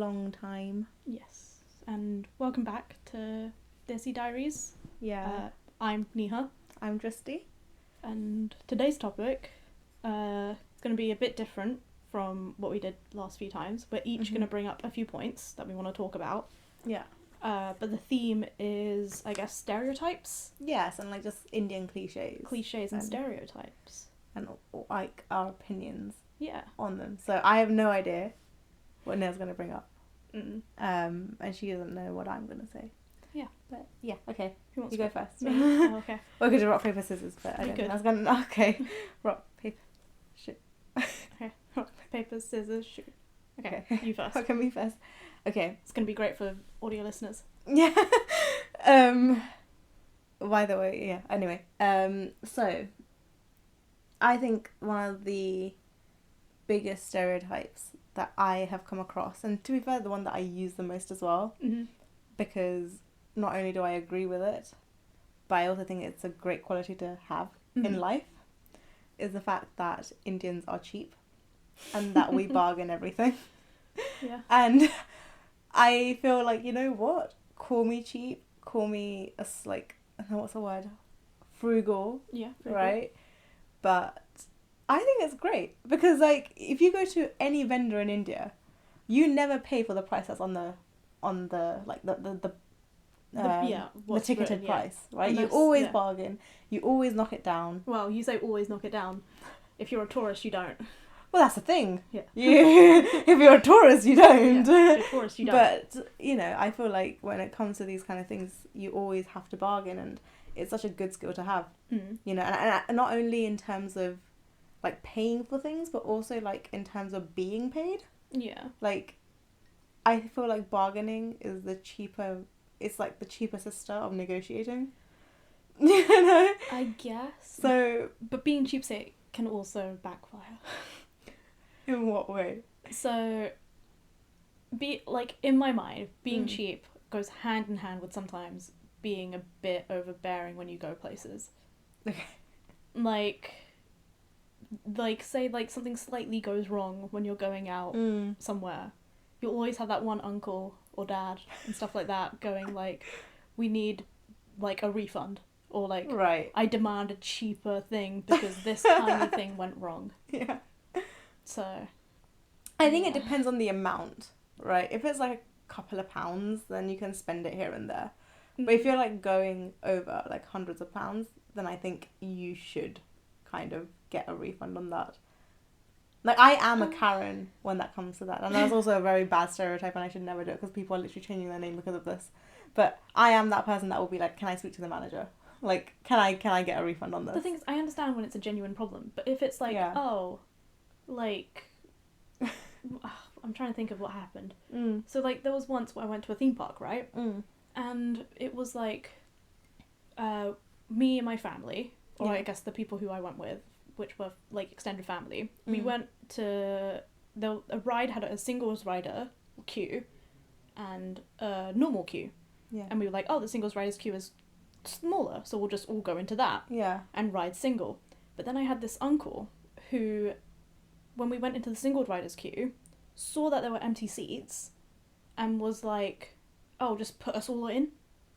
long time. Yes, and welcome back to Desi Diaries. Yeah. I'm Neha, I'm Dristy. and today's topic is going to be a bit different from what we did last few times. We're each going to bring up a few points that we want to talk about. Yeah. But the theme is, I guess, stereotypes. Yes, and like just Indian cliches. Cliches and stereotypes. And like our opinions Yeah. on them. So I have no idea what Neha's going to bring up. Mm. And she doesn't know what I'm going to say. Yeah. But yeah, okay. Who wants You to go first. Me? Oh, okay. Or could do rock, paper, scissors, but I We don't could. think that's going to... Okay. Rock, paper, shoot. Okay. Rock, paper, scissors, shoot. Okay. Okay. You first. Okay, me first. Okay. It's going to be great for audio listeners. Yeah. By the way, yeah. Anyway, so I think one of the biggest stereotypes that I have come across, and to be fair, the one that I use the most as well, Mm-hmm. because not only do I agree with it, but I also think it's a great quality to have in life, is the fact that Indians are cheap and that we bargain everything. Yeah. And I feel like, you know what? Call me cheap, call me what's the word? Frugal, Yeah. Very right? But I think it's great because, like, if you go to any vendor in India, you never pay for the price that's on the ticketed written, yeah. price, right? Unless- you always yeah. bargain, you always knock it down. Well, you say always knock it down. If you're a tourist, you don't. Well, that's the thing. Yeah. If you're a tourist, you don't. Yeah, if you're a tourist, you don't. But, you know, I feel like when it comes to these kind of things, you always have to bargain, and it's such a good skill to have, you know, and not only in terms of, like, paying for things, but also, like, in terms of being paid. Yeah. Like, I feel like bargaining is the cheaper sister of negotiating. You know? I guess. So, But being cheapsake can also backfire. in what way? So, in my mind, being cheap goes hand in hand with sometimes being a bit overbearing when you go places. Okay. Like, say, like, something slightly goes wrong when you're going out somewhere. You'll always have that one uncle or dad and stuff like that going, like, we need, like, a refund. Or, like, Right. I demand a cheaper thing because this tiny thing went wrong. Yeah. So, I think it depends on the amount, right? If it's like a couple of pounds, then you can spend it here and there. But if you're like going over like hundreds of pounds, then I think you should kind of get a refund on that. Like, I am a Karen when that comes to that. And that's also a very bad stereotype, and I should never do it because people are literally changing their name because of this. But I am that person that will be like, can I speak to the manager? Like, can I get a refund on this? the thing is, I understand when it's a genuine problem, but if it's like, I'm trying to think of what happened. So, like, there was once where I went to a theme park, right? And it was like, me and my family, or I guess the people who I went with, which were, like, extended family, we went to, a ride had a singles rider queue and a normal queue. Yeah. And we were like, oh, the singles rider's queue is smaller, so we'll just all go into that. Yeah. And ride single. But then I had this uncle who, when we went into the single rider's queue, saw that there were empty seats and was like, oh, just put us all in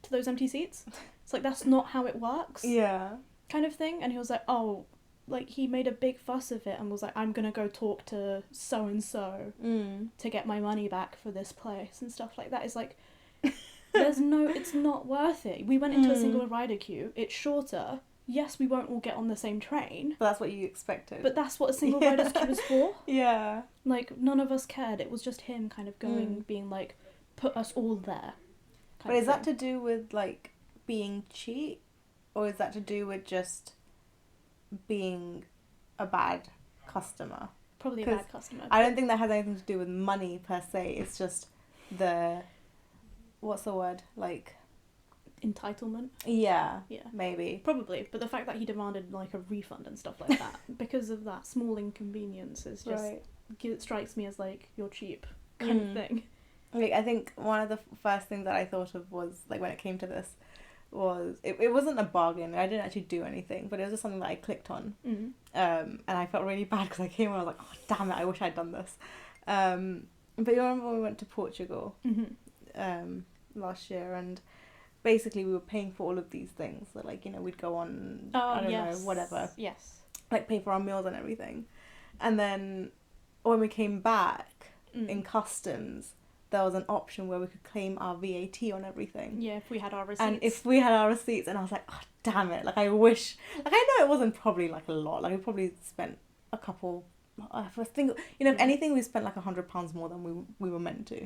to those empty seats. It's like, that's not how it works. Yeah. Kind of thing. And he was like, oh, like, he made a big fuss of it and was like, I'm gonna go talk to so-and-so to get my money back for this place and stuff like that. It's like, it's not worth it. We went into a single rider queue. It's shorter. Yes, we won't all get on the same train. But that's what you expected. But that's what a single rider's queue is for. Yeah. Like, none of us cared. It was just him kind of going, being like, put us all there. But is that to do with, like, being cheap? Or is that to do with just being a bad customer? Probably a bad customer. I don't think that has anything to do with money per se. It's just what's the word? Like, entitlement. Yeah. Yeah. Maybe. Probably. But the fact that he demanded, like, a refund and stuff like that, because of that small inconvenience, is just, it strikes me as, like, you're cheap kind of thing. Like, I think one of the first things that I thought of was, like, when it came to this, was it wasn't a bargain. I didn't actually do anything, but it was just something that I clicked on. And I felt really bad because I came and I was like, oh, damn it, I wish I'd done this. But you remember when we went to Portugal last year, and basically we were paying for all of these things. So like, you know, we'd go on, I don't know, whatever. Yes. Like pay for our meals and everything. And then when we came back in customs, there was an option where we could claim our VAT on everything. Yeah, if we had our receipts. And if we had our receipts, and I was like, oh, damn it. Like, I wish, like, I know it wasn't probably like a lot. Like, we probably spent a couple, I think, you know, if anything, we spent like £100 more than we were meant to.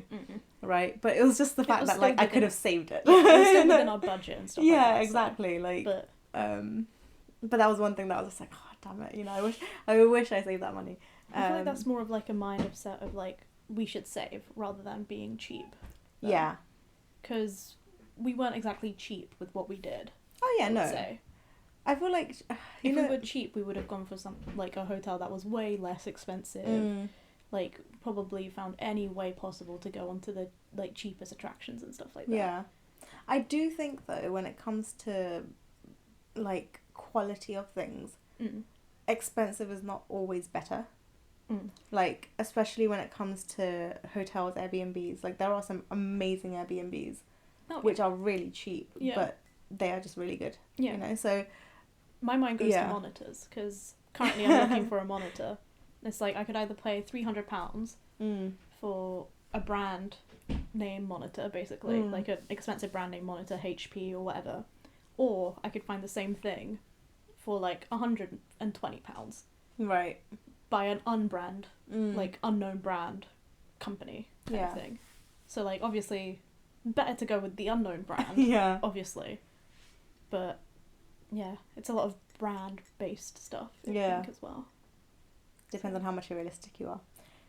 Right? But it was just the fact that, like, I could have saved it. Yeah, it was still within our budget and stuff like that. Yeah, exactly. So. Like, but that was one thing that I was just like, oh, damn it. You know, I wish I saved that money. I feel like that's more of like a mindset of like, we should save rather than being cheap. Yeah. Because we weren't exactly cheap with what we did. Oh, yeah, no. Say. I feel like... if we were cheap, we would have gone for some like a hotel that was way less expensive. Like, probably found any way possible to go onto the like cheapest attractions and stuff like that. Yeah. I do think, though, when it comes to like quality of things, expensive is not always better. Like, especially when it comes to hotels, Airbnbs. Like, there are some amazing Airbnbs which are really cheap, but they are just really good. Yeah. You know, so... My mind goes to monitors, because currently I'm looking for a monitor. It's like, I could either pay £300 for a brand name monitor, basically, like an expensive brand name monitor, HP or whatever, or I could find the same thing for like £120. Right. By an unbrand, like unknown brand company kind of thing. So like, obviously, better to go with the unknown brand, obviously. But yeah, it's a lot of brand based stuff, I think, as well. Depends on how materialistic you are.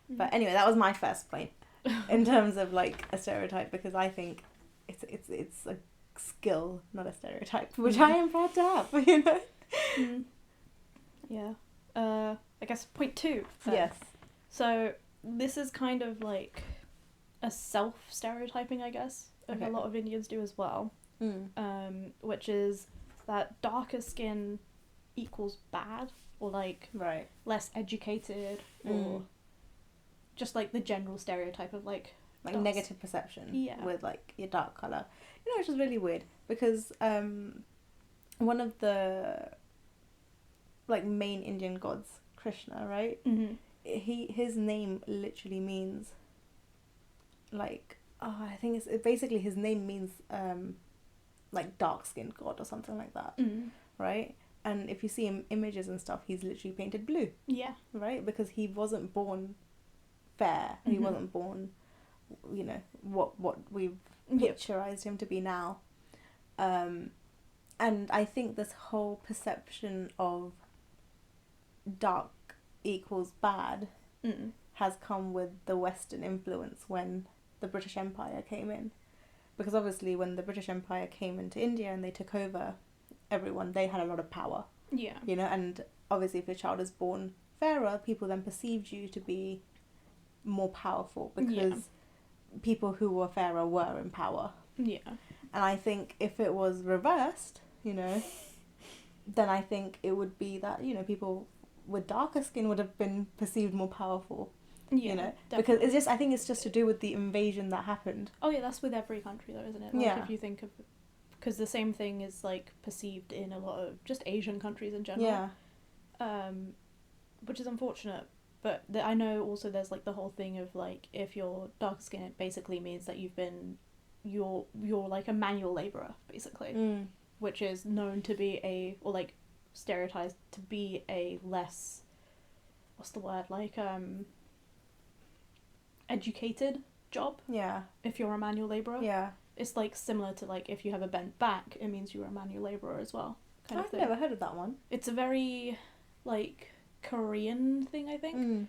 But anyway, that was my first point in terms of like a stereotype, because I think it's a skill, not a stereotype, which I am proud to have, you know. Yeah. I guess point 2. Yes. So this is kind of like a self-stereotyping, I guess, a lot of Indians do as well. Which is that darker skin equals bad, or like less educated, or just like the general stereotype of like negative perception with like your dark colour. You know, which is really weird, because one of the like main Indian gods, Krishna, right? His name literally means like, I think it's basically, his name means like dark skinned god or something like that, right? And if you see him images and stuff, he's literally painted blue. Yeah. Right? Because he wasn't born fair. He wasn't born, you know, what we've picturized him to be now. And I think this whole perception of dark equals bad has come with the Western influence when the British Empire came in. Because obviously when the British Empire came into India and they took over everyone, they had a lot of power. Yeah. You know, and obviously if your child is born fairer, people then perceived you to be more powerful, because people who were fairer were in power. Yeah. And I think if it was reversed, you know, then I think it would be that, you know, people with darker skin would have been perceived more powerful. Yeah, you know, definitely. Because it's just, I think it's just to do with the invasion that happened. Oh yeah, that's with every country though, isn't it? Like, if you think of, because the same thing is like perceived in a lot of just Asian countries in general. Yeah. Which is unfortunate, but I know also there's like the whole thing of like, if you're dark skinned, it basically means that you're like a manual labourer, basically, which is known to be or like stereotyped to be a less, what's the word, like educated job. Yeah. If you're a manual labourer. Yeah. It's like similar to like, if you have a bent back, it means you're a manual labourer as well. I've never heard of that one. It's a very like Korean thing, I think.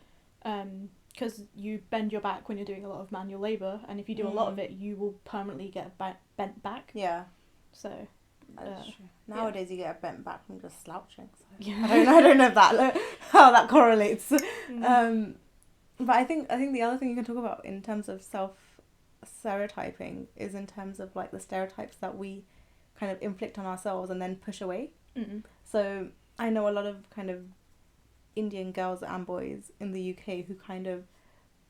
Because you bend your back when you're doing a lot of manual labour, and if you do a lot of it, you will permanently get a bent back. Yeah. So. That's true. Nowadays you get a bent back from just slouching. So I don't know if how that correlates. But I think the other thing you can talk about in terms of stereotyping is in terms of like the stereotypes that we kind of inflict on ourselves and then push away. So I know a lot of kind of Indian girls and boys in the UK who kind of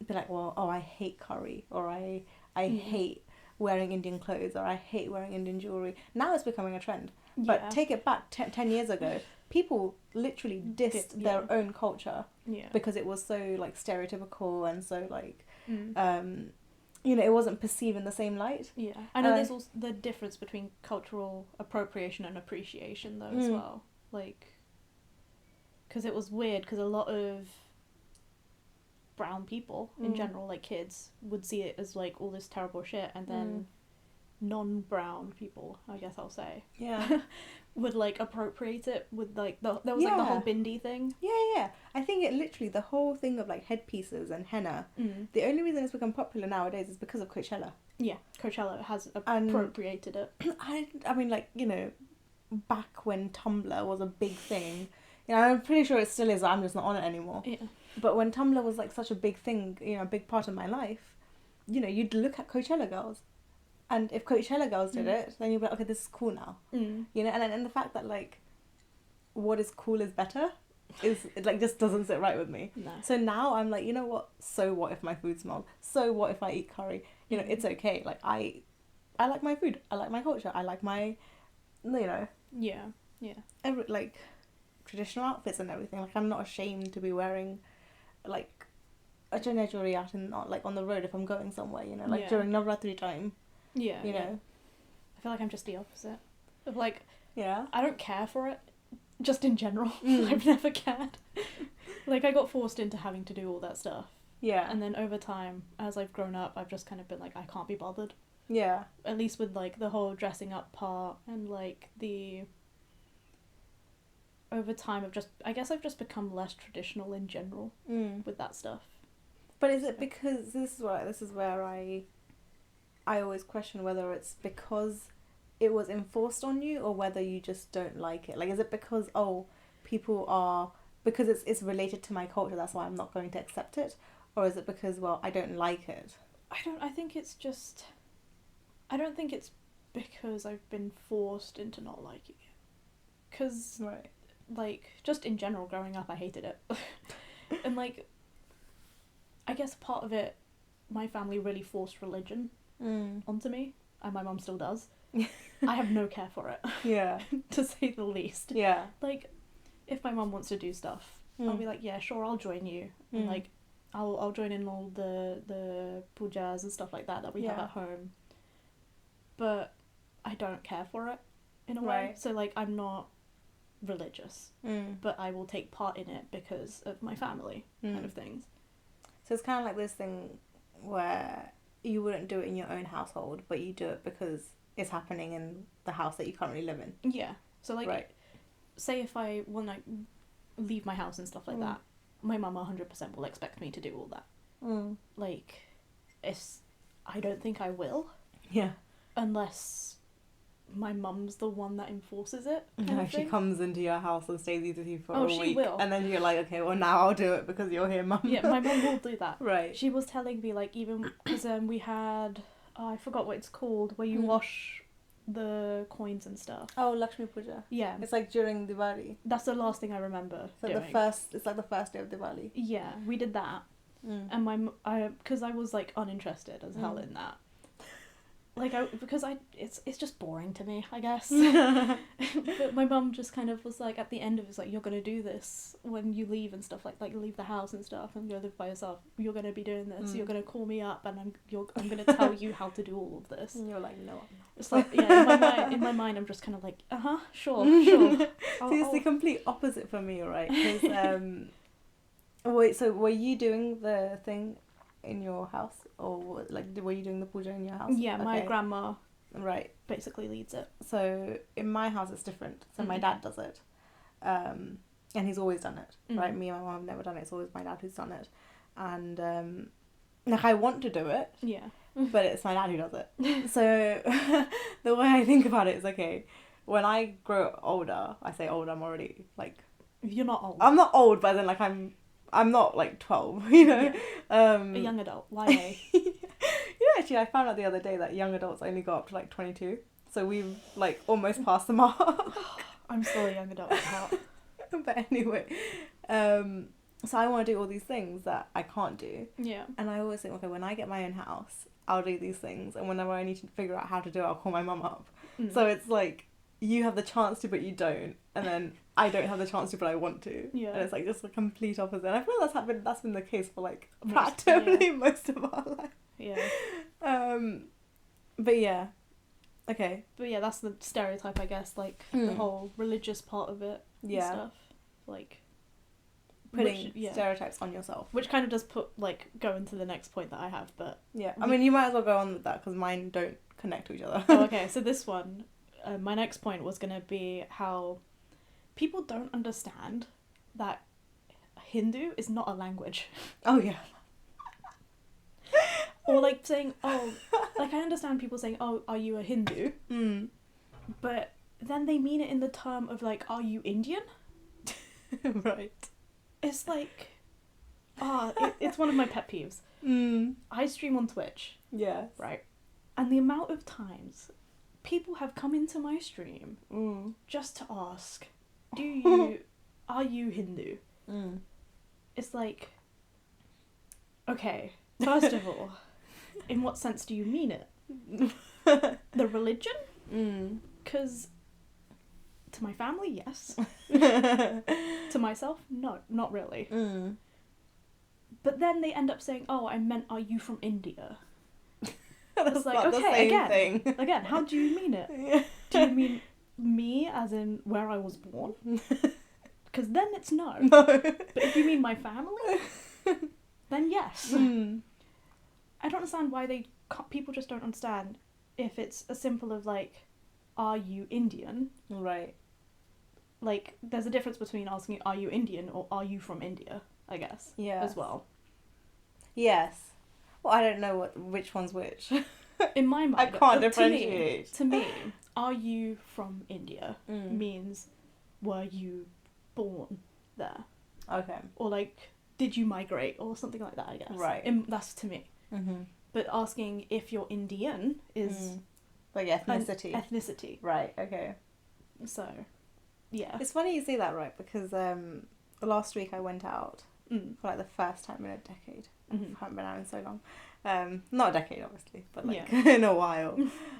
be like, well, oh, I hate curry, or I hate wearing Indian clothes, or I hate wearing Indian jewelry. Now it's becoming a trend. But take it back 10 years ago, people literally dissed their own culture because it was so like stereotypical and so like you know, it wasn't perceived in the same light. Yeah, I know there's also the difference between cultural appropriation and appreciation though as well, like, because it was weird because a lot of brown people in general, like kids, would see it as like all this terrible shit, and then non-brown people, I guess I'll say, would like appropriate it with like there was like the whole bindi thing. I think it literally, the whole thing of like headpieces and henna, the only reason it's become popular nowadays is because of Coachella. Coachella has appropriated it. I mean, like, you know, back when Tumblr was a big thing, you know, I'm pretty sure it still is, I'm just not on it anymore. But when Tumblr was like such a big thing, you know, a big part of my life, you know, you'd look at Coachella girls. And if Coachella girls did it, then you'd be like, okay, this is cool now. You know, and the fact that, like, what is cool is better is, it, like, just doesn't sit right with me. No. So now I'm like, you know what? So what if my food smells? So what if I eat curry? You know, it's okay. Like, I like my food. I like my culture. I like my, you know. Every, like, traditional outfits and everything. Like, I'm not ashamed to be wearing, like, a jewelry out in, like, on the road if I'm going somewhere, you know. Like, during Navratri time. You know, I feel like I'm just the opposite of like, I don't care for it, just in general. I've never cared. Like, I got forced into having to do all that stuff, and then over time, as I've grown up, I've just kind of been like, I can't be bothered, at least with like the whole dressing up part, and like the over time I've just become less traditional in general with that stuff. But is it because this is where I always question whether it's because it was enforced on you or whether you just don't like it. Like, is it because, people are, because it's related to my culture, that's why I'm not going to accept it? Or is it because, well, I don't like it? I don't think it's because I've been forced into not liking it. Because, like, just in general, growing up, I hated it. And, like, I guess part of it, my family really forced religion onto me, and my mum still does. I have no care for it. To say the least. Like, if my mum wants to do stuff, I'll be like, yeah, sure, I'll join you. And like, I'll join in all the pujas and stuff like that we have at home. But I don't care for it in a way. So like, I'm not religious, but I will take part in it because of my family kind of things. So it's kind of like this thing where you wouldn't do it in your own household, but you do it because it's happening in the house that you currently live in. So like, say if I want to leave my house and stuff like that, my mum 100% will expect me to do all that. Like, I don't think I will. Unless my mum's the one that enforces it. No, she comes into your house and stays with you for a week. She will. And then you're like, okay, well now I'll do it because you're here, mum. Yeah, my mum will do that. She was telling me, like, even because we had, I forgot what it's called, where you wash the coins and stuff. Oh, Lakshmi Puja. Yeah. It's like during Diwali. That's the last thing I remember doing. It's like the first day of Diwali. Yeah, we did that. And because I was like uninterested as hell in that. Like, it's just boring to me, I guess. But my mum just kind of was like, at the end of it, was like, you're gonna do this when you leave and stuff, like you leave the house and stuff and go live by yourself. You're gonna be doing this. You're gonna call me up and I'm gonna tell you how to do all of this. And you're like, no, I'm not. It's like, in my mind, I'm just kind of like, sure. See, it's the complete opposite for me, right? Because wait, so were you doing the thing in your house, or like were you doing the puja in your house? Yeah, my grandma basically leads it. So in my house it's different. So my dad does it, and he's always done it. Right, me and my mom have never done it. It's always my dad who's done it, and like I want to do it, but it's my dad who does it. So the way I think about it is, okay, when I grow older, I say old, I'm already like, you're not old. I'm not old, but then like I'm not like 12, you know. A young adult, YA. You know, actually I found out the other day that young adults only go up to like 22, so we've like almost passed the mark. I'm still a young adult at heart. But anyway, So I want to do all these things that I can't do. Yeah. And I always think, okay, when I get my own house, I'll do these things. And whenever I need to figure out how to do it, I'll call my mum up. So it's like, you have the chance to, but you don't. And then I don't have the chance to, but I want to. Yeah. And it's like just a complete opposite. And I feel like that's been the case for like practically most of our life. Yeah. But yeah. Okay. But yeah, that's the stereotype, I guess, like the whole religious part of it and stuff. Like putting stereotypes on yourself. Which kind of does go into the next point that I have, but... Yeah. I mean, you might as well go on with that, because mine don't connect to each other. Oh, okay. So this one, my next point was going to be how people don't understand that Hindu is not a language. Oh, yeah. Or like saying, oh, like I understand people saying, oh, are you a Hindu? But then they mean it in the term of like, are you Indian? Right. It's like, it's one of my pet peeves. I stream on Twitch. Yeah. Right. And the amount of times people have come into my stream just to ask, are you Hindu? It's like, okay, first of all, in what sense do you mean it? The religion? Because to my family, yes. To myself, no, not really. But then they end up saying, oh, I meant, are you from India? That's like, not okay, the same thing. Again, how do you mean it? Yeah. Do you mean me as in where I was born? Because then it's no. But if you mean my family, then yes. I don't understand why people just don't understand if it's as simple of like, are you Indian? Right. Like, there's a difference between asking, are you Indian or are you from India, I guess. Yeah. As well. Yes. Well, I don't know which one's which. In my mind, I can't differentiate. To me, are you from India means, were you born there? Okay. Or like, did you migrate or something like that, I guess. Right. That's to me. But asking if you're Indian is... Like ethnicity. Ethnicity. Right, okay. So, yeah. It's funny you say that, right? Because last week I went out for like the first time in a decade. I haven't been out in so long. Not a decade, obviously, but like in a while.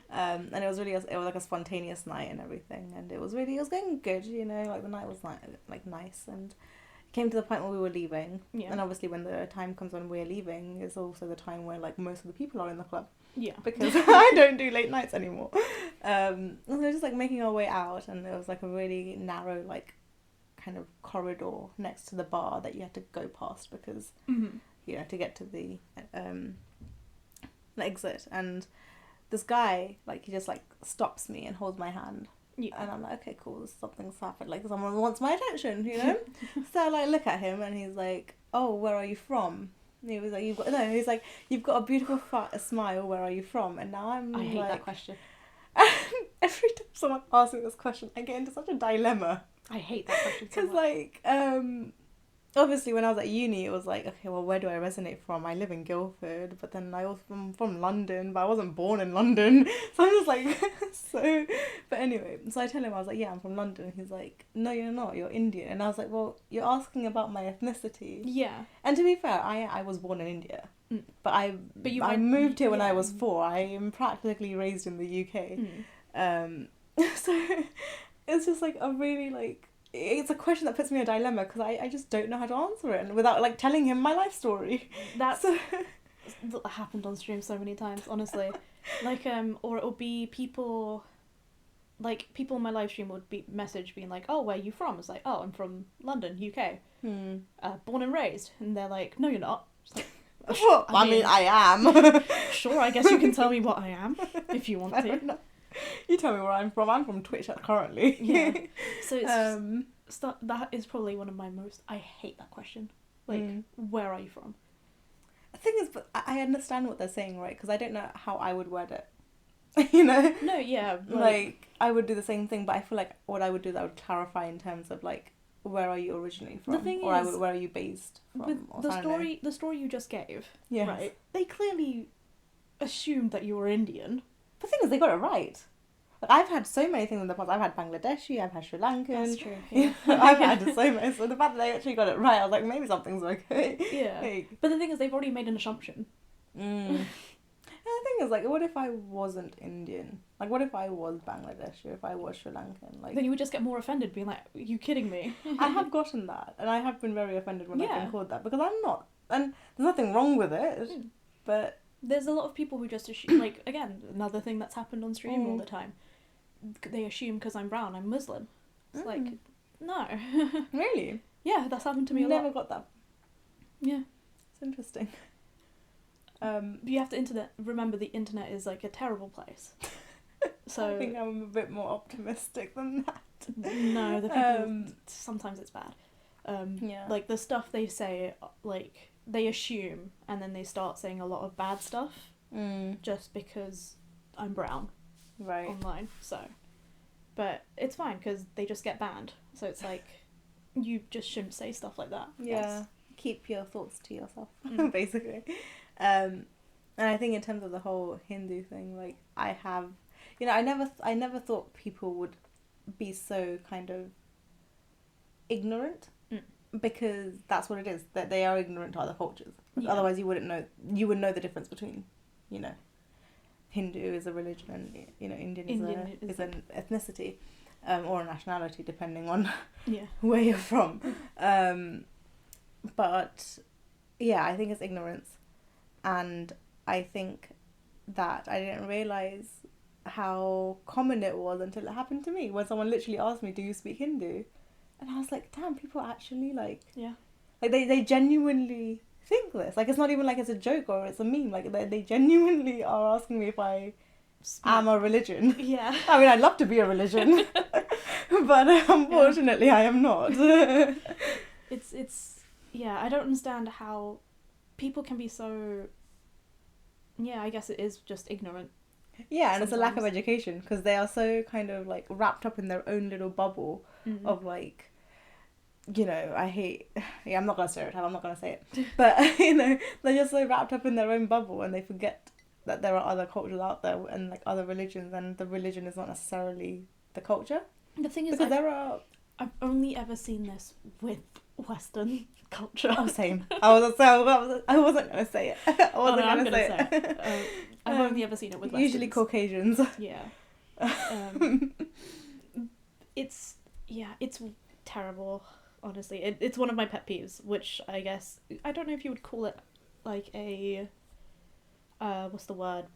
And it was like a spontaneous night and everything. And it was going good, you know, like the night was like nice. And it came to the point where we were leaving. Yeah. And obviously when the time comes when we're leaving, it's also the time where like most of the people are in the club. Yeah. Because I don't do late nights anymore. And we were just like making our way out, and there was like a really narrow like kind of corridor next to the bar that you had to go past because you know, to get to the exit. And this guy, like, he just like stops me and holds my hand. Yeah. And I'm like, okay, cool, something's happened, like someone wants my attention, you know. So I like look at him and he's like, oh, where are you from? And he was like, he's like, you've got a beautiful smile, where are you from? And now I hate that question. Every time someone asks me this question, I get into such a dilemma. I hate that question so much. Because like obviously when I was at uni, it was like, okay, well, where do I resonate from? I live in Guildford, but then I was from London, but I wasn't born in London. So I'm just like, so... But anyway, so I tell him, I was like, yeah, I'm from London. He's like, no, you're not, you're Indian. And I was like, well, you're asking about my ethnicity. Yeah. And to be fair, I was born in India. But I moved here when I was 4. I am practically raised in the UK. So it's just like a really like... It's a question that puts me in a dilemma because I just don't know how to answer it, and without like telling him my life story. That happened on stream so many times, honestly. Like or it'll be people in my live stream would message being like, oh, where are you from? It's like, oh, I'm from London, UK. Born and raised. And they're like, no, you're not. Like, well, I mean, I am. Sure, I guess you can tell me what I am if you want to. You tell me where I'm from. I'm from Twitch currently. Yeah. So it's that is probably one of my most... I hate that question. Like, where are you from? The thing is, but I understand what they're saying, right? Because I don't know how I would word it. You know? No, yeah. Like, I would do the same thing, but I feel like what I would do, that I would clarify in terms of, like, where are you originally from? The thing or is... where are you based from? With the story you just gave, yes. Right? They clearly assumed that you were Indian. The thing is, they got it right. Like, I've had so many things in the past. I've had Bangladeshi, I've had Sri Lankan. That's true. Yeah. I've had so many. So the fact that they actually got it right, I was like, maybe something's okay. Yeah. Like, But the thing is, they've already made an assumption. And the thing is, like, what if I wasn't Indian? Like, what if I was Bangladeshi, or if I was Sri Lankan? Like, Then you would just get more offended, being like, "Are you kidding me?" I have gotten that, and I have been very offended when I've Yeah. been called that, because I'm not. And there's nothing wrong with it, but... There's a lot of people who just assume, like, again, another thing that's happened on stream all the time. They assume because I'm brown, I'm Muslim. It's like, no. Really? Yeah, that's happened to me a lot. Never got that. Yeah. It's interesting. You have to remember the internet is, like, a terrible place. So I think I'm a bit more optimistic than that. No, the people, sometimes it's bad. Yeah. Like, the stuff they say, like, they assume, and then they start saying a lot of bad stuff just because I'm brown online, so. But it's fine, because they just get banned. So it's like, you just shouldn't say stuff like that. Yeah. Yes. Keep your thoughts to yourself, basically. And I think in terms of the whole Hindu thing, like, I have... You know, I never thought people would be so kind of ignorant, because that's what it is, that they are ignorant to other cultures. Yeah. Otherwise you would know the difference between, you know, Hindu is a religion and, you know, Indian is an ethnicity, or a nationality, depending on where you're from. But yeah, I think it's ignorance, and I think that I didn't realise how common it was until it happened to me, when someone literally asked me, "Do you speak Hindu?" And I was like, damn, people actually, like... Yeah. Like, they genuinely think this. Like, it's not even like it's a joke or it's a meme. Like, they genuinely are asking me if I am a religion. Yeah. I mean, I'd love to be a religion. But unfortunately, I am not. It's... Yeah, I don't understand how people can be so... Yeah, I guess it is just ignorant. Yeah, and it's a lack of education, because they are so kind of, like, wrapped up in their own little bubble of, like... You know, I hate... Yeah, I'm not going to stereotype, I'm not going to say it. But, you know, they're just so wrapped up in their own bubble, and they forget that there are other cultures out there and, like, other religions, and the religion is not necessarily the culture. The thing is, I've only ever seen this with Western culture. Oh, same. I wasn't going to say it. I wasn't going to say it. I've only ever seen it with Westerns. Usually Caucasians. Yeah. It's terrible. Honestly, it's one of my pet peeves, which I guess, I don't know if you would call it like a, what's the word?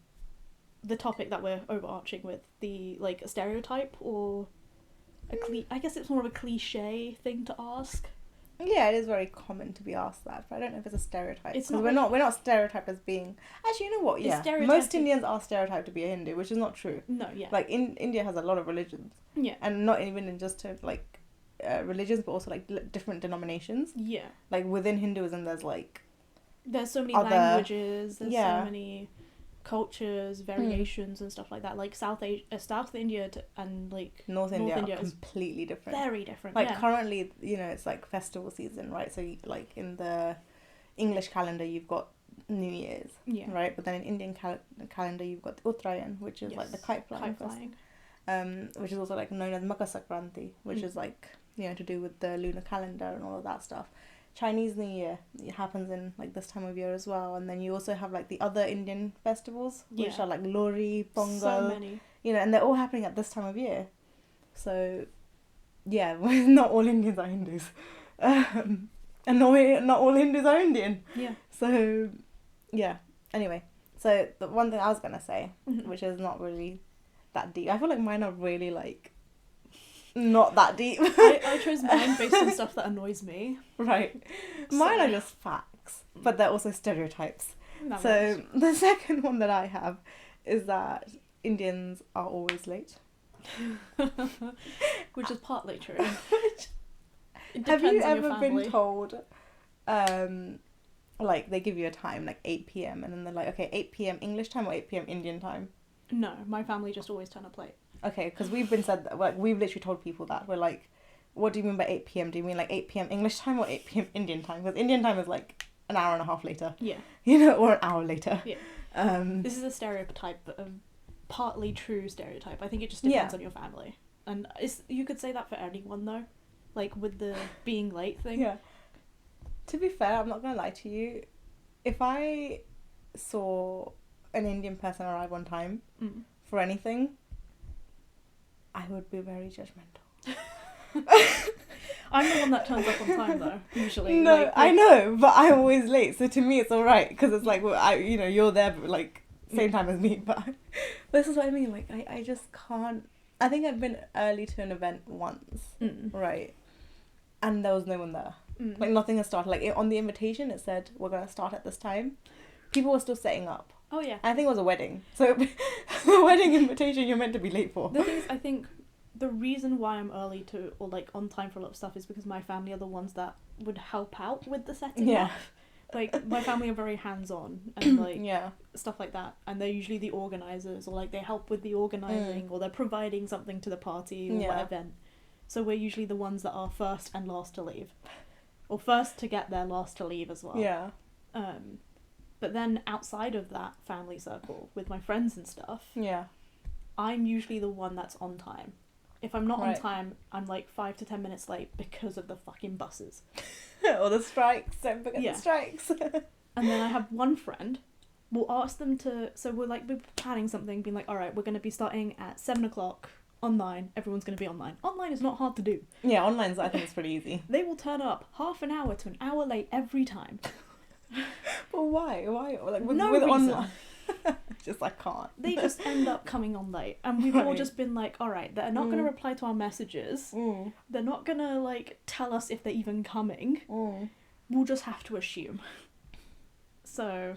The topic that we're overarching with, the, like, a stereotype, or I guess it's more of a cliche thing to ask. Yeah, it is very common to be asked that, but I don't know if it's a stereotype. It's not. We're not stereotyped as being... Actually, you know what? Yeah, most Indians are stereotyped to be a Hindu, which is not true. No, yeah. Like, India has a lot of religions. Yeah. And not even in just to, like, religions, but also, like, different denominations. Yeah. Like, within Hinduism, there's, like... There's so many languages, there's so many cultures, variations, and stuff like that. Like, South India and, like, North India are completely different. Very different, like, currently, you know, it's, like, festival season, right? So, like, in the English calendar, you've got New Year's, right? But then in Indian calendar, you've got Uttarayan, which is, like, the kite flying. Which is also, like, known as Makar Sankranti, which is, like, you know, to do with the lunar calendar and all of that stuff. Chinese New Year, it happens in, like, this time of year as well. And then you also have, like, the other Indian festivals, which are, like, Lori, Pongal. So many. You know, and they're all happening at this time of year. So, yeah, not all Indians are Hindus. And not all Hindus are Indian. Yeah. So, yeah. Anyway, so the one thing I was going to say, which is not really that deep. I feel like mine are really, like, not that deep. I chose mine based on stuff that annoys me. Right. Mine are just facts, but they're also stereotypes. The second one that I have is that Indians are always late. Which is partly true. Have you ever been told, like, they give you a time, like 8 p.m, and then they're like, okay, 8 p.m. English time or 8 p.m. Indian time? No, my family just always turn up late. Okay, because we've been said that, like, we've literally told people that. We're like, what do you mean by 8 p.m? Do you mean, like, 8 p.m. English time or 8 p.m. Indian time? Because Indian time is, like, an hour and a half later. Yeah. You know, or an hour later. Yeah. This is a stereotype of partly true stereotype. I think it just depends on your family. And you could say that for anyone, though. Like, with the being late thing. Yeah. To be fair, I'm not going to lie to you. If I saw an Indian person arrive on time for anything, I would be very judgmental. I'm the one that turns up on time, though, usually. No, like, I know, but I'm always late, so to me it's alright, because it's like, well, you're there, like, same time as me, but this is what I mean, like, I just can't. I think I've been early to an event once, right, and there was no one there. Like, nothing has started. Like, on the invitation it said, we're going to start at this time. People were still setting up. Oh, yeah. I think it was a wedding, so a wedding invitation you're meant to be late for. The thing is, I think the reason why I'm early to, or like on time for a lot of stuff, is because my family are the ones that would help out with the setting up. Like, my family are very hands-on and like stuff like that, and they're usually the organisers, or like they help with the organising, or they're providing something to the party or what event. So we're usually the ones that are first and last to leave, or first to get there, last to leave as well. Yeah. But then outside of that family circle with my friends and stuff, I'm usually the one that's on time. If I'm not on time, I'm like 5 to 10 minutes late because of the fucking buses. Or the strikes, don't forget the strikes. And then I have one friend, we'll ask them to, so we're planning something, being like, alright, we're going to be starting at 7 o'clock online, everyone's going to be online. Online is not hard to do. Yeah, online's, I think it's pretty easy. They will turn up half an hour to an hour late every time. But why? Like, with reason. online. Just, I can't. They just end up coming on late, and we've all just been like, alright, they're not going to reply to our messages, they're not going to like tell us if they're even coming, we'll just have to assume. So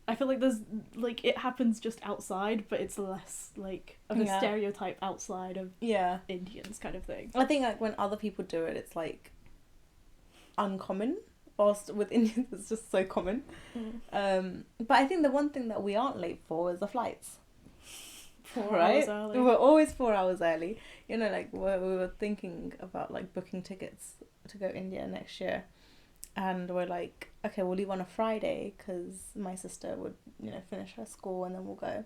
I feel like there's like, it happens just outside, but it's less like of a stereotype outside of Indians kind of thing. I think like when other people do it, it's like uncommon. Whilst with Indians it's just so common. But I think the one thing that we aren't late for is the flights. 4 hours early. We're always 4 hours early. You know, like we were thinking about like booking tickets to go India next year, and we're like, okay, we'll leave on a Friday because my sister would, you know, finish her school and then we'll go.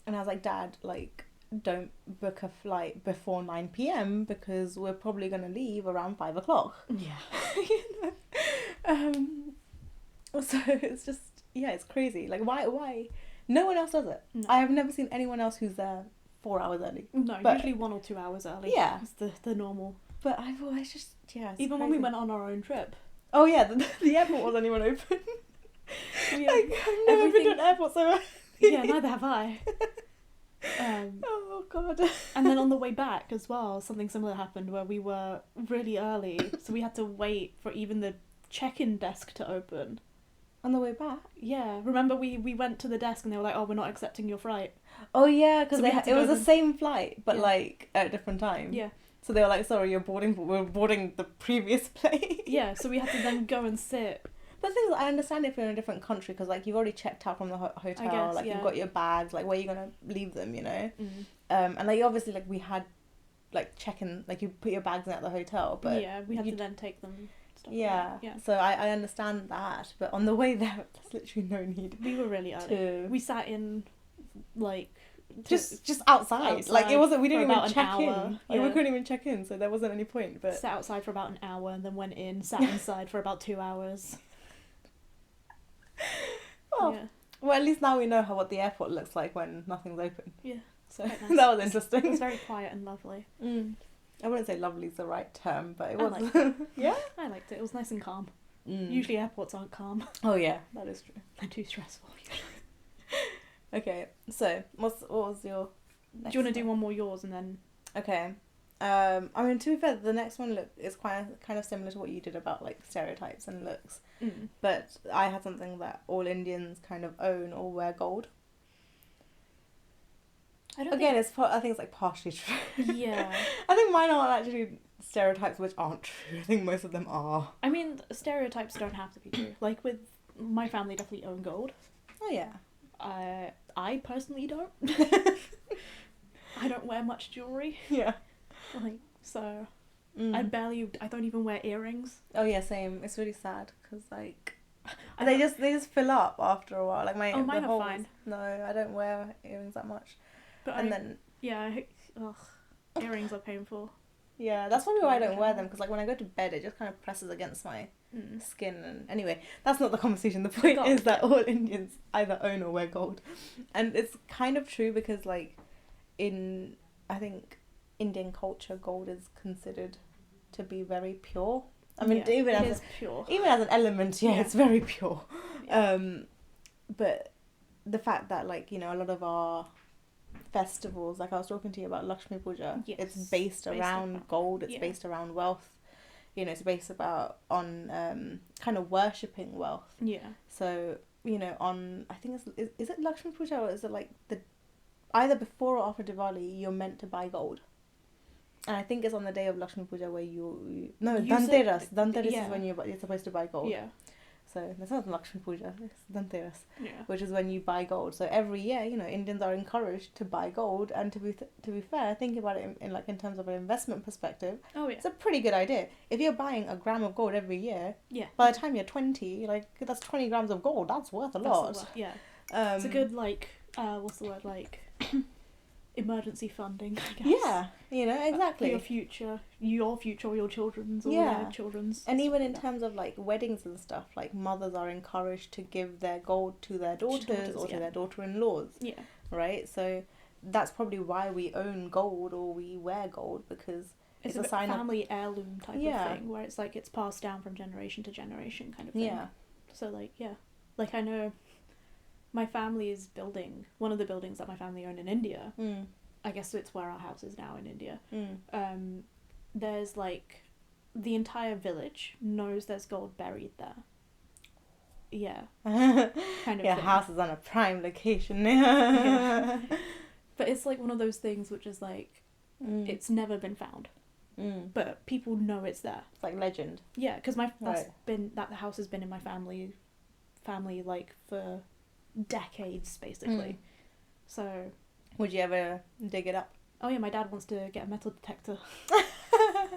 And I was like, Dad, like, don't book a flight before 9 p.m. because we're probably going to leave around 5 o'clock. Yeah. You know? So it's just, it's crazy. Like, why? No one else does it. No. I have never seen anyone else who's there 4 hours early. No, usually 1 or 2 hours early. Yeah. It's the normal. But I've always just, even crazy. When we went on our own trip. Oh yeah, the airport wasn't even open. Like, I've never been to an airport so early. Yeah, neither have I. Oh god. And then on the way back as well, something similar happened where we were really early, so we had to wait for even the check-in desk to open. On the way back? Yeah, remember we went to the desk and they were like, oh, we're not accepting your flight. Oh yeah, because it was the same flight but like at a different time. Yeah. So they were like, sorry, we're boarding the previous plane. Yeah, so we had to then go and sit. But the thing is, I understand if you're in a different country, because like you've already checked out from the hotel, guess, like you've got your bags, like where are you gonna leave them, you know? Mm. And like obviously like we had like check-in, like you put your bags in at the hotel, but yeah, we had to then take them. Stuff yeah. Like yeah. So I understand that, but on the way there, there's literally no need. We were really early. We sat in like. Just outside. Like it wasn't. We didn't even check in. Like, yeah. we couldn't even check in, so there wasn't any point. But sat outside for about an hour and then went in. Sat inside for about 2 hours. Oh, yeah. Well, at least now we know what the airport looks like when nothing's open. Yeah. So nice. That was interesting. It was very quiet and lovely. I wouldn't say lovely is the right term, but it I was. liked it. Yeah. I liked it. It was nice and calm. Usually airports aren't calm. Oh yeah, that is true. They're too stressful. Okay, so what was your? Do you want to do one more yours and then? Okay. I mean, to be fair, the next one is kind of similar to what you did about like stereotypes and looks, but I had something that all Indians kind of own or wear gold. I think it's like partially true. Yeah. I think mine aren't actually stereotypes, which aren't true. I think most of them are. I mean, stereotypes don't have to be true. Like with my family, definitely own gold. Oh yeah. I personally don't. I don't wear much jewelry. Yeah. Like, so I don't even wear earrings. Oh yeah, same. It's really sad because like they just fill up after a while. Like mine are fine. No, I don't wear earrings that much. Then earrings are painful. Yeah, that's probably why I don't wear them, because like when I go to bed, it just kind of presses against my skin. And anyway, that's not the conversation. The point is that all Indians either own or wear gold, and it's kind of true because like I think Indian culture, gold is considered to be very pure. I mean, even as an element, it's very pure. Yeah. But the fact that like a lot of our festivals, like I was talking to you about Lakshmi Puja, it's based around gold, it's based around wealth, it's based on kind of worshipping wealth. So on, I think is it Lakshmi Puja, or is it like either before or after Diwali you're meant to buy gold, and I think it's on the day of Lakshmi Puja where Dhanteras is when you're supposed to buy gold. So that's not Lakshmi Puja, it's Dhanteras, which is when you buy gold. So every year, Indians are encouraged to buy gold, and to be fair, thinking about it in terms of an investment perspective, it's a pretty good idea. If you're buying a gram of gold every year, by the time you're 20, like that's 20 grams of gold. That's worth a lot. It's a good what's the word, emergency funding, I guess. Exactly. For your future, or your children's, or their children's. And even in terms of like weddings and stuff, like mothers are encouraged to give their gold to their daughters or to their daughter-in-laws. Right? So that's probably why we own gold or we wear gold, because it's a sign family heirloom type of thing, where it's like it's passed down from generation to generation kind of thing. So like I know my family is building one of the buildings that my family own in India. I guess it's where our house is now in India. There's like the entire village knows there's gold buried there. Kind of your thing. House is on a prime location. But it's like one of those things which is like it's never been found, but people know it's there. It's like legend. Because that house has been in my family like for decades basically. So would you ever dig it up? Oh yeah, my dad wants to get a metal detector.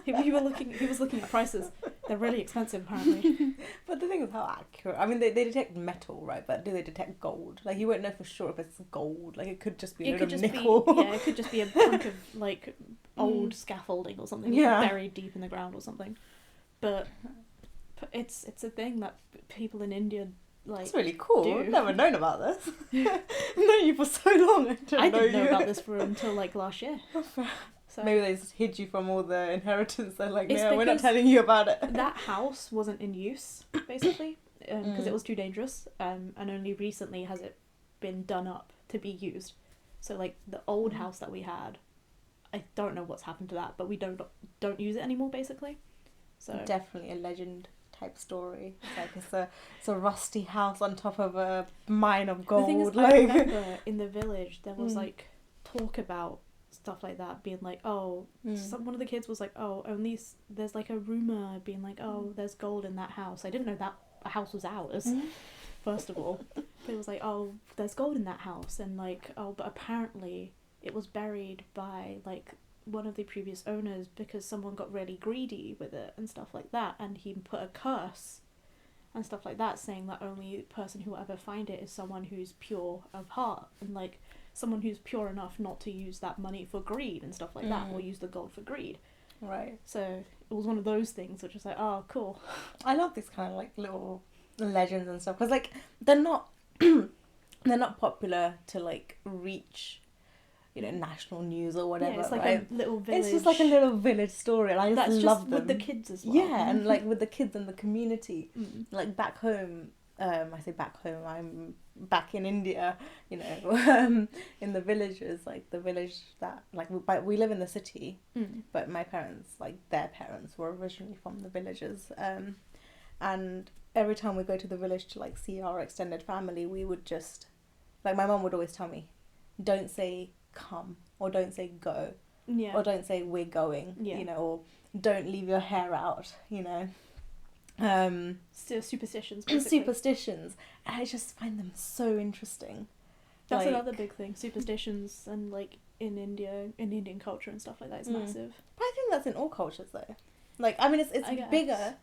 he was looking at prices. They're really expensive apparently. But the thing is, how accurate, I mean, they detect metal, right? But do they detect gold? Like, you won't know for sure if it's gold. Like, it could just be a little nickel. It could just be a chunk of like old scaffolding or something buried deep in the ground or something. But it's a thing that people in India it's really cool. I've never known about this. I've known you for so long. I didn't know about this until like last year. So maybe they just hid you from all the inheritance. They're like, no, we're not telling you about it. That house wasn't in use, basically, because it was too dangerous, and only recently has it been done up to be used. So like the old house that we had, I don't know what's happened to that, but we don't use it anymore, basically. So definitely a legend type story. It's like it's a rusty house on top of a mine of gold. The thing is, I remember in the village there was like talk about stuff like that being like, one of the kids was like, there's like a rumor being like, there's gold in that house. I didn't know that house was ours. First of all, but it was like, there's gold in that house, and like, but apparently it was buried by like one of the previous owners because someone got really greedy with it and stuff like that, and he put a curse and stuff like that, saying that only person who will ever find it is someone who's pure of heart, and like someone who's pure enough not to use that money for greed and stuff like that, or use the gold for greed. Right. So it was one of those things which is like, oh, cool. I love these kind of like little legends and stuff, because like they're not popular to like reach national news or whatever. Yeah, it's like right? a little village. It's just like a little village story, and I just love them. With the kids as well. Yeah, and like with the kids and the community. Like back home, I say back home, I'm back in India, in the villages, like the village that, like, we live in the city, but my parents, like their parents were originally from the villages, and every time we go to the village to like see our extended family, we would just, like, my mum would always tell me, don't say come, or don't say go, or don't say we're going, or don't leave your hair out, superstitions, basically. Superstitions, and I just find them so interesting. That's another big thing, superstitions, and like in Indian culture and stuff like that, it's massive. But I think that's in all cultures though. Like, I mean, it's bigger.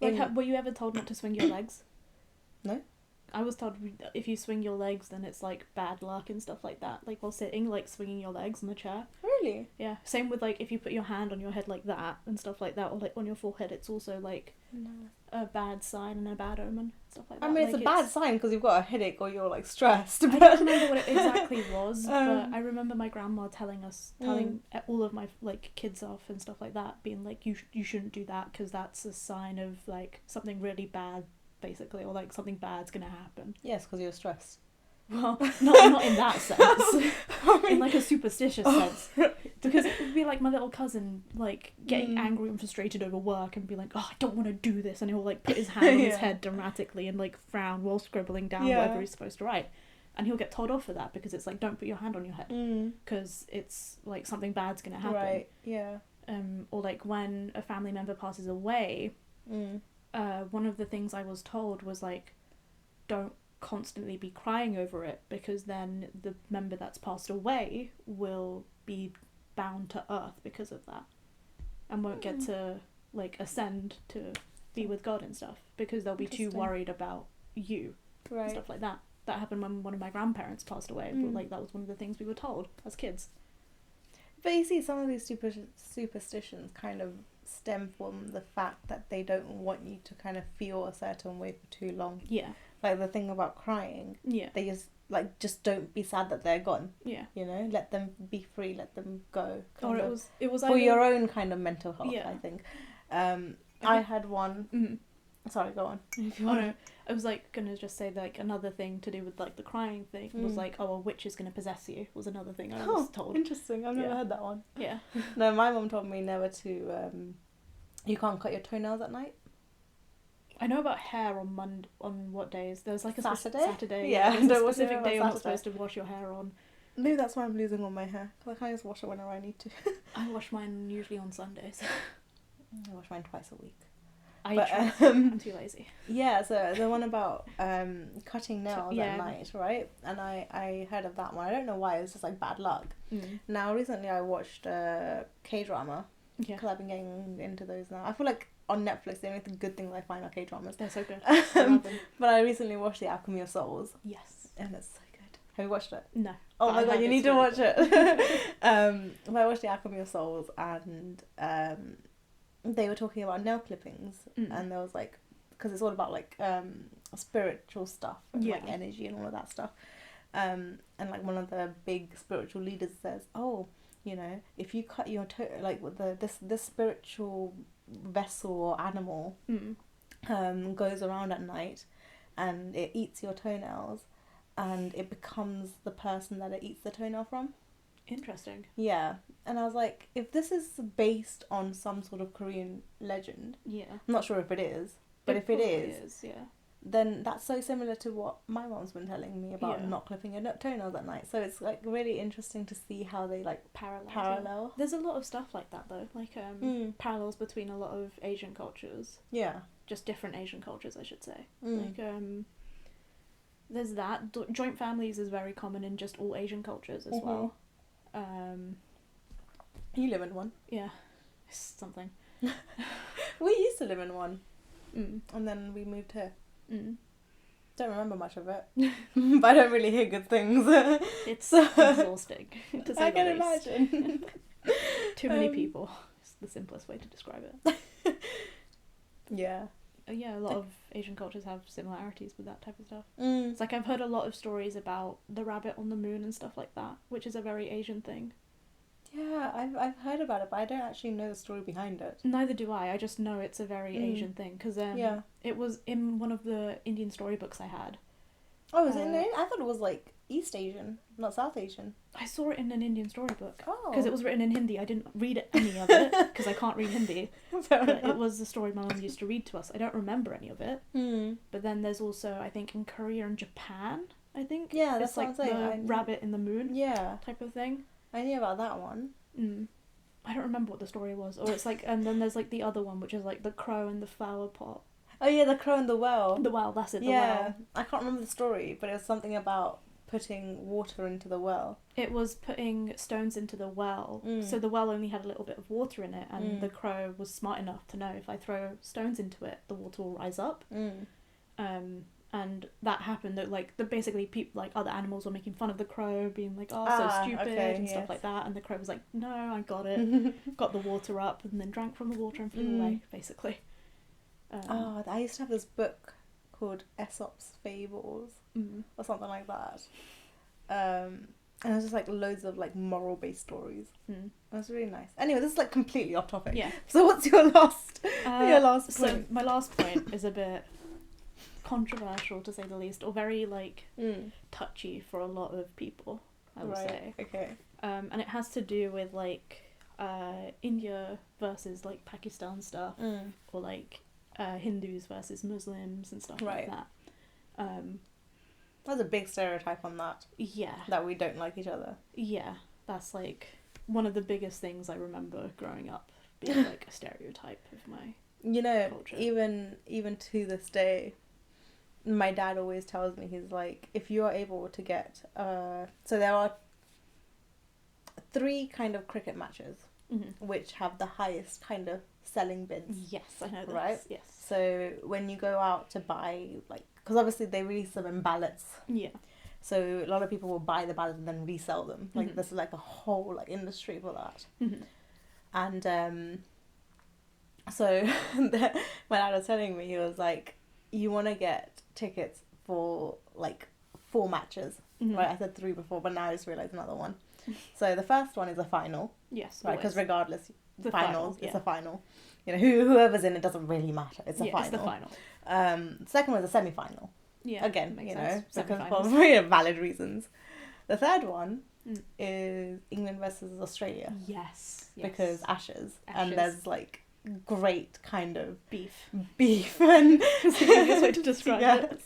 Like, were you ever told not to swing your legs? No. I was told if you swing your legs, then it's like bad luck and stuff like that. Like while sitting, like swinging your legs on the chair. Really? Yeah. Same with like if you put your hand on your head like that and stuff like that, or like on your forehead, it's also like a bad sign and a bad omen, stuff like that. I mean, like, it's a bad sign because you've got a headache or you're like stressed. I don't remember what it exactly was, but I remember my grandma telling all of my like kids off and stuff like that, being like, you shouldn't do that because that's a sign of like something really bad, basically, or like something bad's gonna happen. Yes, because you're stressed. Well, not in that sense. In like a superstitious sense. Because it would be like my little cousin like getting angry and frustrated over work and be like, oh, I don't want to do this, and he'll like put his hand on his head dramatically and like frown while scribbling down whatever he's supposed to write, and he'll get told off for that because it's like, don't put your hand on your head because it's like something bad's gonna happen. Right. Yeah. Or like when a family member passes away, one of the things I was told was like, don't constantly be crying over it because then the member that's passed away will be bound to earth because of that and won't get to like ascend to be with God and stuff because they'll be too worried about you and stuff like that. That happened when one of my grandparents passed away, but like that was one of the things we were told as kids. But you see, some of these superstitions kind of stem from the fact that they don't want you to kind of feel a certain way for too long. Yeah. Like the thing about crying. Yeah. They just don't be sad that they're gone. Yeah. You know, let them be free, let them go. Or it was for your own kind of mental health, yeah. I think. I had one. Mm-hmm. Sorry, go on. If you want to. I was like gonna just say like another thing to do with like the crying thing was like, oh, a witch is gonna possess you was another thing I was told. Interesting. I've never heard that one. Yeah. No, my mum told me never to. You can't cut your toenails at night. I know about hair on what days? There's like a Saturday. Saturday. Yeah. There's a Don't specific day you're not Saturday. supposed to wash your hair on. Maybe that's why I'm losing all my hair. Because I can't just wash it whenever I need to. I wash mine usually on Sundays. I wash mine twice a week. I'm too lazy. Yeah, so the one about cutting nails Yeah. at night, right? And I heard of that one. I don't know why, it was just like bad luck. Now, recently I watched a K-drama. Yeah. Because I've been getting into those now. I feel like on Netflix, the only good things I find are K-dramas. They're so good. I love them. But I recently watched The Alchemy of Souls. Yes. And it's so good. Have you watched it? No. Oh my god, you need to watch it. But I watched The Alchemy of Souls and they were talking about nail clippings and there was like, because it's all about like spiritual stuff and like energy and all of that stuff. And like one of the big spiritual leaders says, oh, you know, if you cut your toe, like with this spiritual vessel or animal goes around at night and it eats your toenails and it becomes the person that it eats the toenail from. Interesting. Yeah. And I was like, if this is based on some sort of Korean legend, I'm not sure if it is, but if it is, then that's so similar to what my mom's been telling me about not clipping your toenails at night. So it's like really interesting to see how they like parallel. There's a lot of stuff like that though, like parallels between a lot of Asian cultures. Yeah. Just different Asian cultures, I should say. Like there's that. Joint families is very common in just all Asian cultures as well. You live in one. Yeah. It's something. We used to live in one. And then we moved here. Don't remember much of it. But I don't really hear good things. It's exhausting, to say I can the least. imagine. Too many people. It's the simplest way to describe it. Yeah. Yeah, a lot of Asian cultures have similarities with that type of stuff. It's like I've heard a lot of stories about the rabbit on the moon and stuff like that, which is a very Asian thing. Yeah, I've heard about it, but I don't actually know the story behind it. Neither do I. I just know it's a very Asian thing because it was in one of the Indian storybooks I had. Oh, is it in there? I thought it was like East Asian, not South Asian. I saw it in an Indian storybook. Oh. Because it was written in Hindi. I didn't read any of it because I can't read Hindi. But it was the story my mum used to read to us. I don't remember any of it. But then there's also, I think, in Korea and Japan, I think. Yeah, that's like the rabbit in the moon type of thing. I knew about that one. I don't remember what the story was. Or it's like, and then there's like the other one, which is like the crow and the flower pot. Oh yeah, the crow and the well. The well, that's it, the well. I can't remember the story, but it was something about putting water into the well. It was putting stones into the well. So the well only had a little bit of water in it, and the crow was smart enough to know if I throw stones into it, the water will rise up. And that happened that like basically people like other animals were making fun of the crow, being like, oh, so stupid, and stuff like that, and the crow was like, no, I got it. Got the water up and then drank from the water and flew away, basically. I used to have this book called Aesop's Fables or something like that, and it was just like loads of like moral based stories. It was really nice. Anyway, this is like completely off topic. Yeah. So what's your last point? So my last point is a bit controversial, to say the least, or very like touchy for a lot of people, I would say. Okay. And it has to do with like India versus like Pakistan stuff, or like Hindus versus Muslims and stuff like that. There's a big stereotype on that. Yeah. That we don't like each other. Yeah, that's like one of the biggest things I remember growing up, being like a stereotype of my culture. even to this day, my dad always tells me, he's like, if you are able to get so there are 3 kind of cricket matches which have the highest kind of selling bids. Yes, I know this. Right? Yes. So when you go out to buy, like, because obviously they release them in ballots. Yeah. So a lot of people will buy the ballots and then resell them. Like this is like a whole like industry for that. And so my dad was telling me, he was like, you want to get tickets for like 4 matches. Right, I said 3 before, but now I just realised another one. So the first one is a final. Yes. Right, because regardless, the finals, final, it's a final. You know, whoever's in it doesn't really matter. It's a final. It's the final. Second one is a semi-final. Yeah. Again, makes you sense. know, because for very valid reasons. The third one is England versus Australia. Yes. Because Ashes. And there's like great kind of beef and that's the easiest way to describe it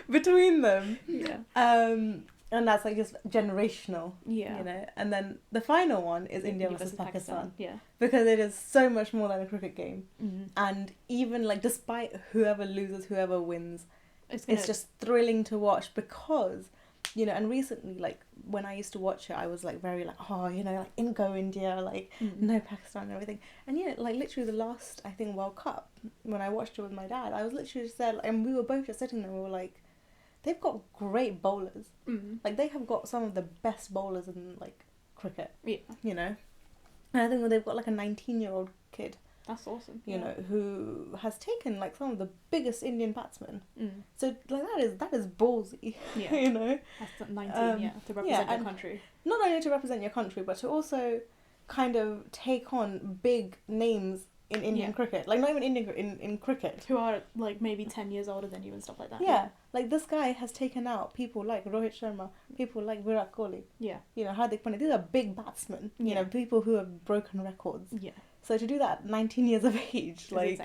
between them. Yeah. And that's like just generational. Yeah. You know, and then the final one is India versus Pakistan. Yeah. Because it is so much more than a cricket game. And even like despite whoever loses, whoever wins, it's just thrilling to watch, because, you know, and recently, like, when I used to watch it, I was, like, very, like, oh, you know, like, go India, like, no Pakistan and everything. And, yeah, like, literally the last, I think, World Cup, when I watched it with my dad, I was literally just there, and we were both just sitting there, we were like, they've got great bowlers. Like, they have got some of the best bowlers in, like, cricket. Yeah. You know? And I think they've got, like, a 19-year-old kid. That's awesome. You know, who has taken like some of the biggest Indian batsmen. So like that is ballsy. Yeah. You know. That's 19, to represent your country. Not only to represent your country, but to also kind of take on big names in Indian cricket. Like not even in cricket. Who are like maybe 10 years older than you and stuff like that. Yeah. Like this guy has taken out people like Rohit Sharma, people like Virat Kohli. Yeah. You know, Hardik Pandya. These are big batsmen. You know, people who have broken records. Yeah. So to do that at 19 years of age, like,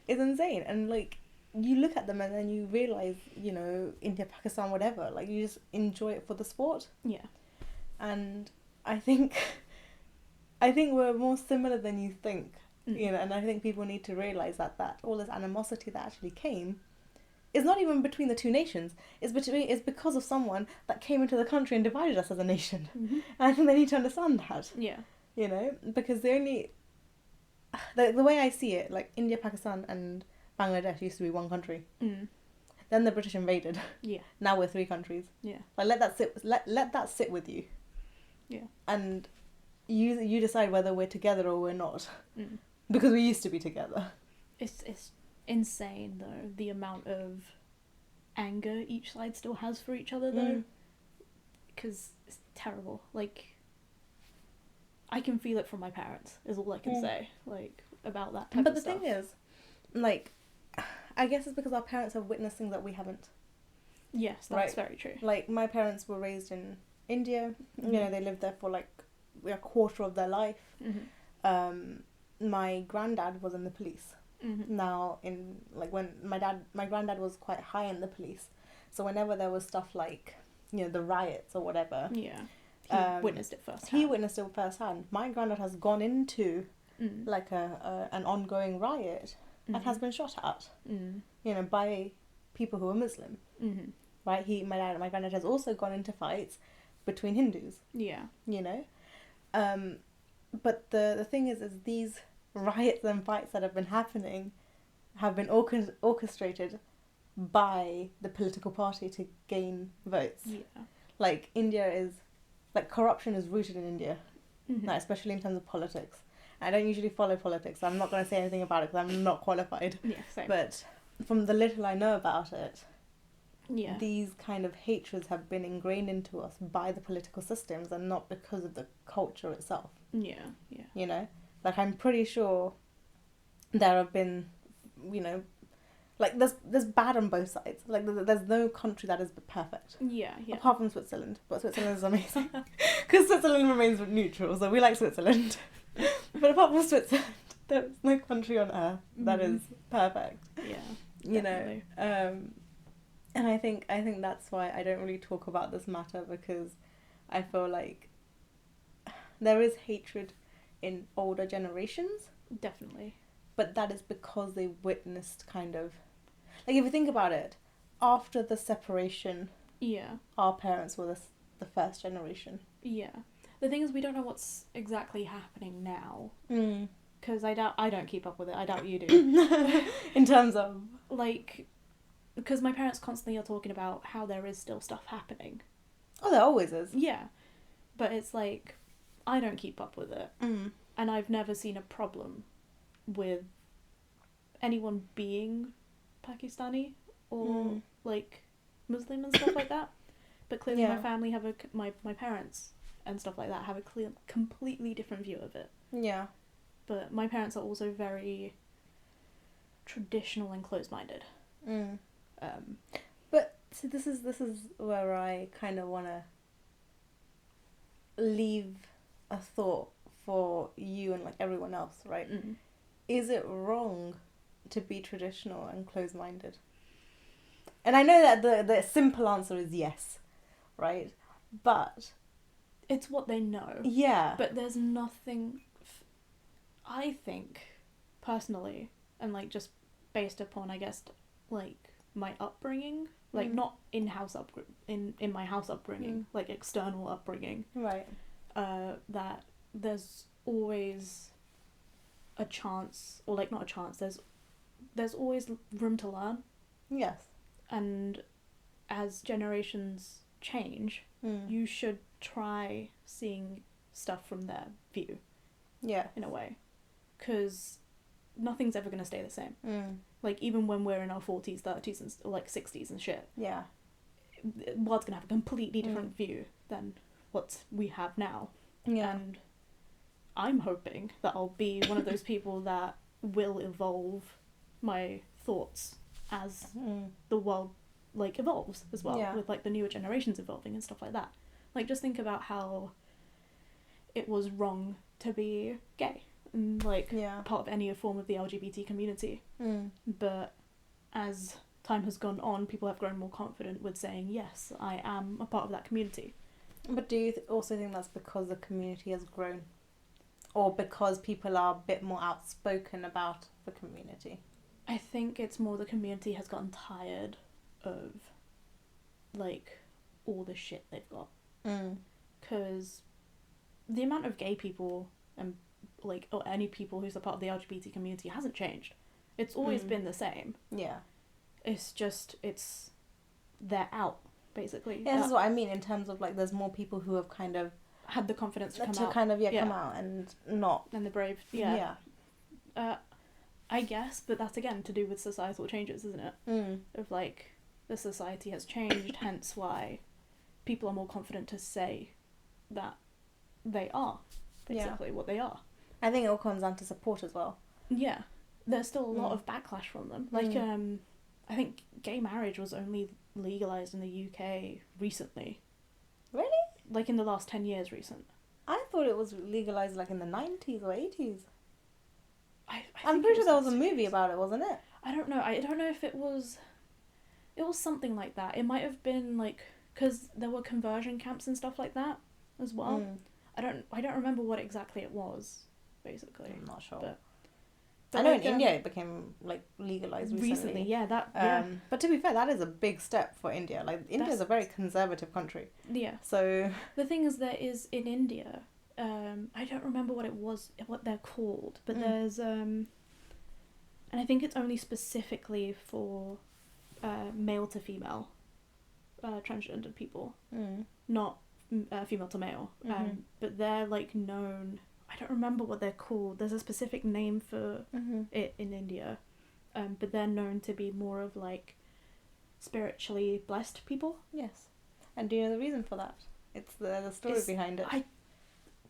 is insane. And, like, you look at them and then you realise, you know, India, Pakistan, whatever, like, you just enjoy it for the sport. Yeah. And I think we're more similar than you think, you know, and I think people need to realise that all this animosity that actually came is not even between the 2 nations. It's because of someone that came into the country and divided us as a nation. And I think they need to understand that. Yeah. You know, because the way I see it, like India, Pakistan and Bangladesh used to be one country. Then the British invaded. Yeah. Now we're 3 countries. Yeah. Like let that sit with you. Yeah. And you decide whether we're together or we're not. Because we used to be together. It's insane though, the amount of anger each side still has for each other though. Because it's terrible. Like, I can feel it from my parents, is all I can say, like, about that type of stuff. But the thing is, like, I guess it's because our parents have witnessed things that we haven't. Yes, that's very true. Like, my parents were raised in India, you know, they lived there for, like, a quarter of their life. My granddad was in the police. Now, when my granddad was quite high in the police, so whenever there was stuff like, you know, the riots or whatever... Yeah. He witnessed it firsthand. My granddad has gone into like an ongoing riot and has been shot at, you know, by people who are Muslim. Right? My granddad has also gone into fights between Hindus. Yeah. You know, but the thing is these riots and fights that have been happening have been orchestrated by the political party to gain votes. Yeah. Like, India is, like, corruption is rooted in India, Mm-hmm. like, especially in terms of politics. I don't usually follow politics, so I'm not going to say anything about it because I'm not qualified. Yeah, same. But from the little I know about it, yeah. these kind of hatreds have been ingrained into us by the political systems and not because of the culture itself. Yeah, yeah. You know? Like, I'm pretty sure there have been, you know, like, there's bad on both sides. Like, there's no country that is perfect. Yeah, yeah. Apart from Switzerland. But Switzerland is amazing. Because Switzerland remains neutral, so we like Switzerland. But apart from Switzerland, there's no country on earth that is perfect. Yeah. You definitely. know? And I think that's why I don't really talk about this matter, because I feel like there is hatred in older generations, Definitely. but that is because they witnessed kind of, like, if you think about it, after the separation, Yeah. our parents were the first generation. Yeah. The thing is, we don't know what's exactly happening now. Mm. Because I don't keep up with it. I doubt you do. In terms of, Like, because my parents constantly are talking about how there is still stuff happening. oh, there always is. Yeah. But it's like, I don't keep up with it. Mm. And I've never seen a problem with anyone being Pakistani or, like, Muslim and stuff like that. But clearly Yeah. my family have my parents and stuff like that have a completely different view of it. Yeah. But my parents are also very traditional and closed-minded. Mm. But see, this is where I kind of want to leave a thought for you and, like, everyone else, right? Mm. Is it wrong to be traditional and closed-minded? And I know that the simple answer is yes, right? But It's what they know. yeah. But there's nothing, I think, personally, and, like, just based upon, I guess, like, my upbringing, like, not in-house in my house upbringing, like, external upbringing, Right. that there's always a chance, or, like, not a chance, there's always room to learn, Yes. and as generations change, you should try seeing stuff from their view, Yeah. in a way, because nothing's ever going to stay the same. Mm. Like, even when we're in our 40s, 30s, and or, like, 60s and shit, Yeah. the world's going to have a completely different view than what we have now. Yeah. And I'm hoping that I'll be one of those people that will evolve my thoughts as the world, like, evolves as well, Yeah. with, like, the newer generations evolving and stuff like that. Like, just think about how it was wrong to be gay and, like, Yeah. part of any form of the LGBT community. But as time has gone on, people have grown more confident with saying, yes, I am a part of that community. But do you also think that's because the community has grown? Or because people are a bit more outspoken about the community? I think it's more the community has gotten tired of, like, all the shit they've got. Because the amount of gay people and, like, or any people who's a part of the LGBT community hasn't changed. It's always been the same. Yeah. It's just, they're out, basically. Yeah, this is what I mean in terms of, like, there's more people who have kind of Had the confidence to come out. come out and not. And the brave, I guess, but that's again to do with societal changes, isn't it? Of, like, the society has changed, hence why people are more confident to say that they are basically what they are. I think it all comes down to support as well. Yeah, there's still a lot of backlash from them. Like, I think gay marriage was only legalised in the UK recently. Really? Like, in the last 10 years recent. I thought it was legalised, like, in the 90s or 80s. I'm think pretty it sure there was a last movie years. about it, wasn't it? I don't know. I don't know if it was something like that. It might have been, like, because there were conversion camps and stuff like that as well. I don't remember what exactly it was, basically. I'm not sure. But I know like, in India it became, like, legalised recently. yeah, that, yeah. But to be fair, that is a big step for India. Like, India is a very conservative country. Yeah. So... The thing is, there is, in India, I don't remember what they're called, but there's, and I think it's only specifically for male to female transgendered people, Mm. not female to male. Mhm. But they're like known. I don't remember what they're called. There's a specific name for it in India, but they're known to be more of like spiritually blessed people. Yes. And do you know the reason for that? It's the story behind it. I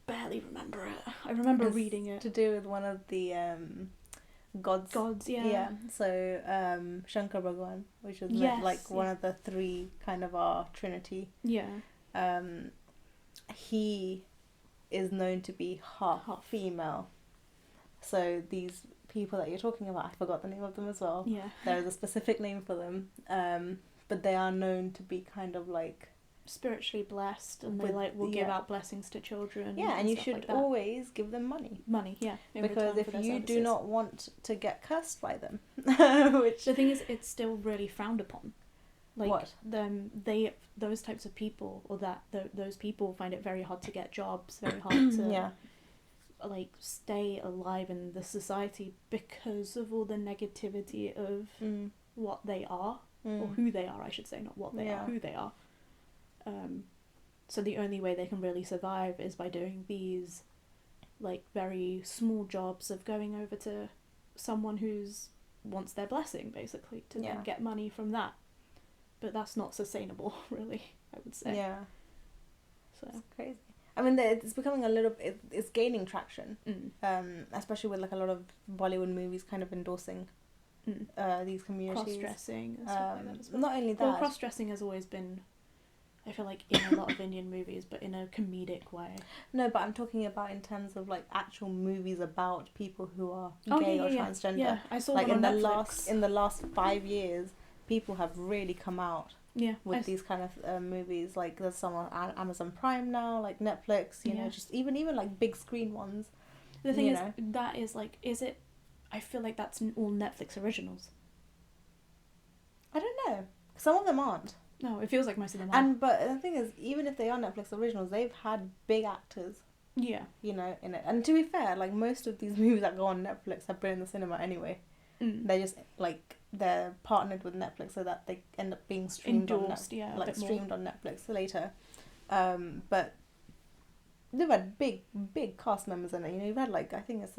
barely remember it. I remember It's reading it. to do with one of the gods. Gods, yeah. Yeah. So Shankar Bhagwan, which is Yes, like one of the three kind of our trinity. Yeah. He is known to be half female. So these people that you're talking about, I forgot the name of them as well. Yeah. There is a specific name for them. But they are known to be kind of like Spiritually blessed, and they With- like will give yeah. out blessings to children. yeah, and you stuff should like that. always give them money. Money, yeah. in Because return if for their you do services. not want to get cursed by them, which The thing is, it's still really frowned upon. Like What? those types of people, or those people find it very hard to get jobs, very hard to yeah, like stay alive in the society because of all the negativity of what they are, or who they are, I should say, not what they Yeah. are, who they are. So the only way they can really survive is by doing these like very small jobs of going over to someone who's wants their blessing, basically, to Yeah. then get money from that. But that's not sustainable, really, I would say. yeah, So it's crazy. I mean, it's becoming a little. It's gaining traction, mm. especially with like a lot of Bollywood movies kind of endorsing these communities. Cross-dressing and stuff like that as well. Not only that, Well, cross-dressing has always been, I feel like, in a lot of Indian movies, but in a comedic way. no, but I'm talking about in terms of like actual movies about people who are Oh, gay yeah, or yeah, transgender. Yeah, I saw Like one in on the Netflix. in the last 5 years, people have really come out Yeah, with these kind of movies. Like there's some on Amazon Prime now, like Netflix. You know, Yeah. just even like big screen ones. The thing you is, know. that is like, is it? I feel like that's all Netflix originals. I don't know. Some of them aren't. No, it feels like most of them are. And but the thing is, even if they are Netflix originals, they've had big actors, Yeah. you know, in it. And to be fair, like most of these movies that go on Netflix have been in the cinema anyway. Mm. They're just like they're partnered with Netflix so that they end up being streamed Endorsed, on yeah, a like bit more. streamed on Netflix later. But they've had big cast members in it. You know, you've had like I think it's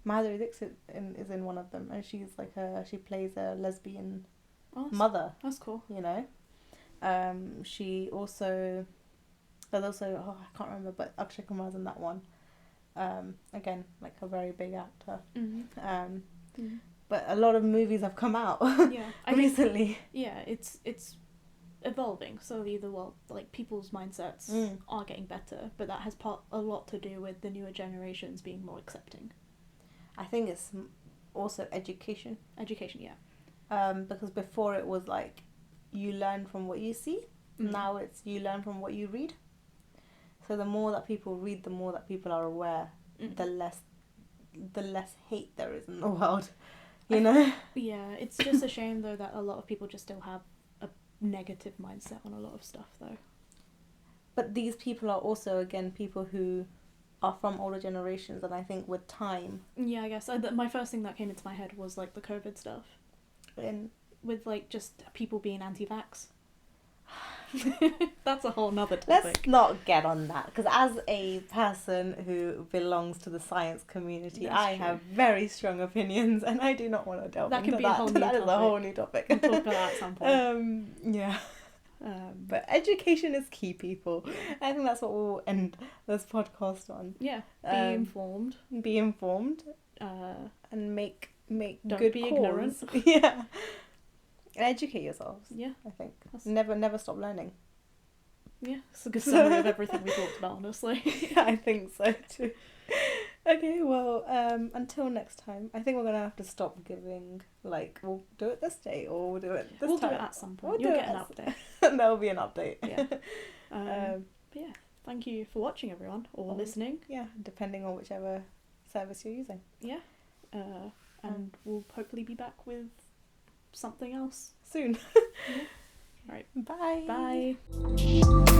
Madhuri Dixit is in one of them, and she's like she plays a lesbian Oh, mother. that's cool. You know, she also there's also I can't remember, but Akshay Kumar's in that one. Again, like a very big actor. Mm-hmm. But a lot of movies have come out Yeah, I think, recently. yeah, it's evolving. So either like people's mindsets are getting better, but that has a lot to do with the newer generations being more accepting. I think it's also education. Education, yeah. Because before it was like you learn from what you see. Now it's you learn from what you read. So the more that people read, the more that people are aware, the less hate there is in the world. You know? Yeah, it's just a shame though that a lot of people just still have a negative mindset on a lot of stuff though. But these people are also again people who are from older generations, and I think with time. Yeah, I guess my first thing that came into my head was like the COVID stuff. With like just people being anti-vax. That's a whole nother topic. Let's not get on that, because as a person who belongs to the science community, That's I true. have very strong opinions, and I do not want to delve That into could be a whole new That is a topic. whole new topic. We'll talk about that at some point. Yeah. But education is key, people. I think that's what we'll end this podcast on. Yeah, be informed. Be informed and make Don't good be calls. ignorant. Yeah. And educate yourselves. Yeah, I think That's- never stop learning. yeah, it's a good summary of everything we talked about, honestly. Yeah, I think so too. Okay, well, until next time, I think we're gonna have to stop giving like we'll do it this day or we'll do it this We'll time. do it at some point. We'll You'll do get it an at update. There'll be an update. Yeah. But Um, yeah, thank you for watching, everyone, or Oh. listening. yeah, depending on whichever service you're using. Yeah. And we'll hopefully be back with something else Soon. Right. Bye. Bye.